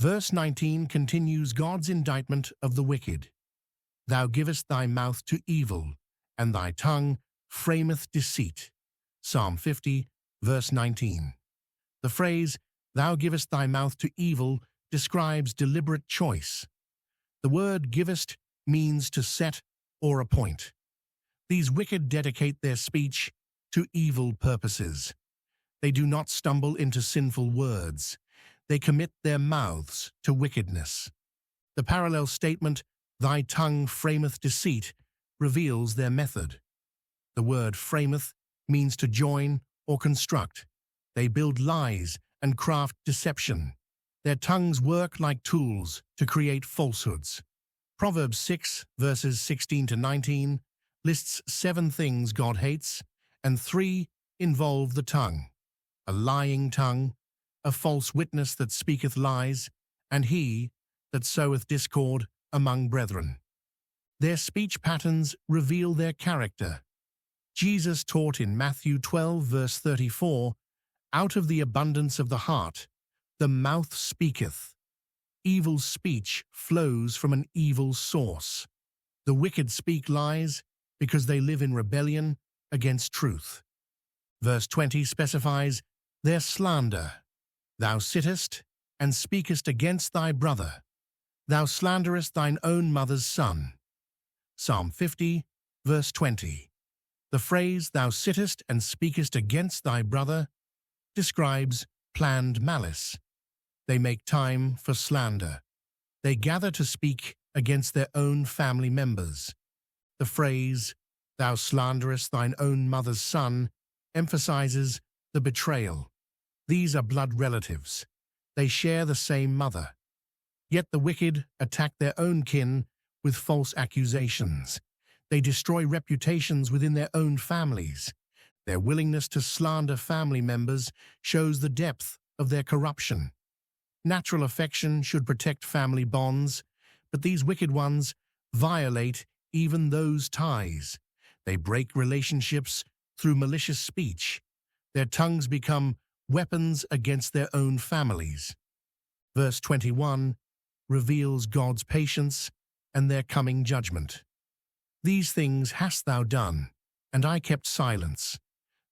Verse 19 continues God's indictment of the wicked. Thou givest thy mouth to evil, and thy tongue frameth deceit. Psalm 50, verse 19. The phrase, thou givest thy mouth to evil, describes deliberate choice. The word givest means to set or appoint. These wicked dedicate their speech to evil purposes. They do not stumble into sinful words. They commit their mouths to wickedness. The parallel statement, thy tongue frameth deceit, reveals their method. The word frameth means to join or construct. They build lies and craft deception. Their tongues work like tools to create falsehoods. Proverbs 6, verses 16 to 19, lists 7 things God hates, and 3 involve the tongue: a lying tongue, a false witness that speaketh lies, and he that soweth discord among brethren. Their speech patterns reveal their character. Jesus taught in Matthew 12, verse 34, out of the abundance of the heart, the mouth speaketh. Evil speech flows from an evil source. The wicked speak lies because they live in rebellion against truth. Verse 20 specifies their slander. Thou sittest and speakest against thy brother. Thou slanderest thine own mother's son. Psalm 50, verse 20. The phrase, thou sittest and speakest against thy brother, describes planned malice. They make time for slander. They gather to speak against their own family members. The phrase, thou slanderest thine own mother's son, emphasizes the betrayal. These are blood relatives. They share the same mother. Yet the wicked attack their own kin with false accusations. They destroy reputations within their own families. Their willingness to slander family members shows the depth of their corruption. Natural affection should protect family bonds, but these wicked ones violate even those ties. They break relationships through malicious speech. Their tongues become weapons against their own families. Verse 21 reveals God's patience and their coming judgment. These things hast thou done, and I kept silence.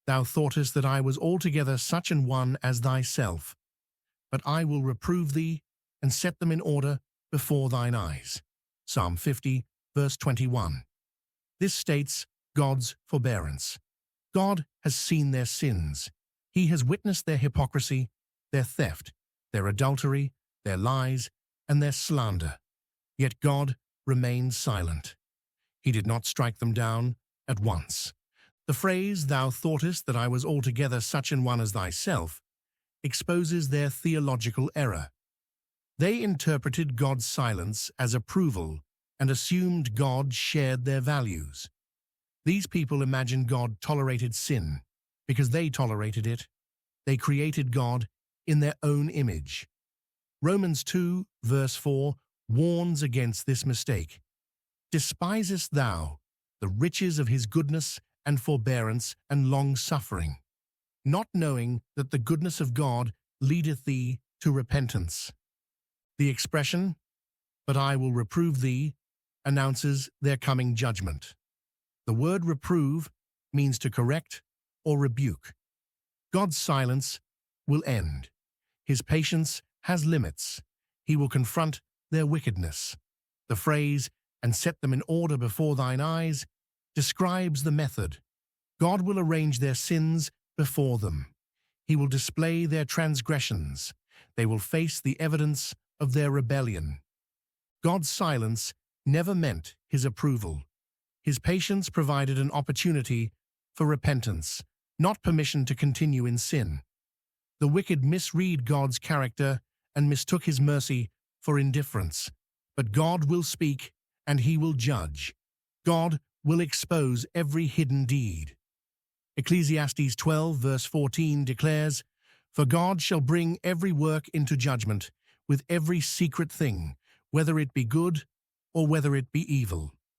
Thou thoughtest that I was altogether such an one as thyself. But I will reprove thee, and set them in order before thine eyes. Psalm 50, verse 21. This states God's forbearance. God has seen their sins. He has witnessed their hypocrisy, their theft, their adultery, their lies, and their slander. Yet God remained silent. He did not strike them down at once. The phrase, thou thoughtest that I was altogether such an one as thyself, exposes their theological error. They interpreted God's silence as approval and assumed God shared their values. These people imagined God tolerated sin because they tolerated it. They created God in their own image. Romans 2, verse 4, warns against this mistake. Despisest thou the riches of his goodness and forbearance and long-suffering, not knowing that the goodness of God leadeth thee to repentance? The expression, but I will reprove thee, announces their coming judgment. The word reprove means to correct or rebuke. God's silence will end. His patience has limits. He will confront their wickedness. The phrase, and set them in order before thine eyes, describes the method. God will arrange their sins before them. He will display their transgressions. They will face the evidence of their rebellion. God's silence never meant his approval. His patience provided an opportunity for repentance, not permission to continue in sin. The wicked misread God's character and mistook his mercy for indifference. But God will speak, and he will judge. God will expose every hidden deed. Ecclesiastes 12, verse 14 declares, For God shall bring every work into judgment, with every secret thing, whether it be good or whether it be evil.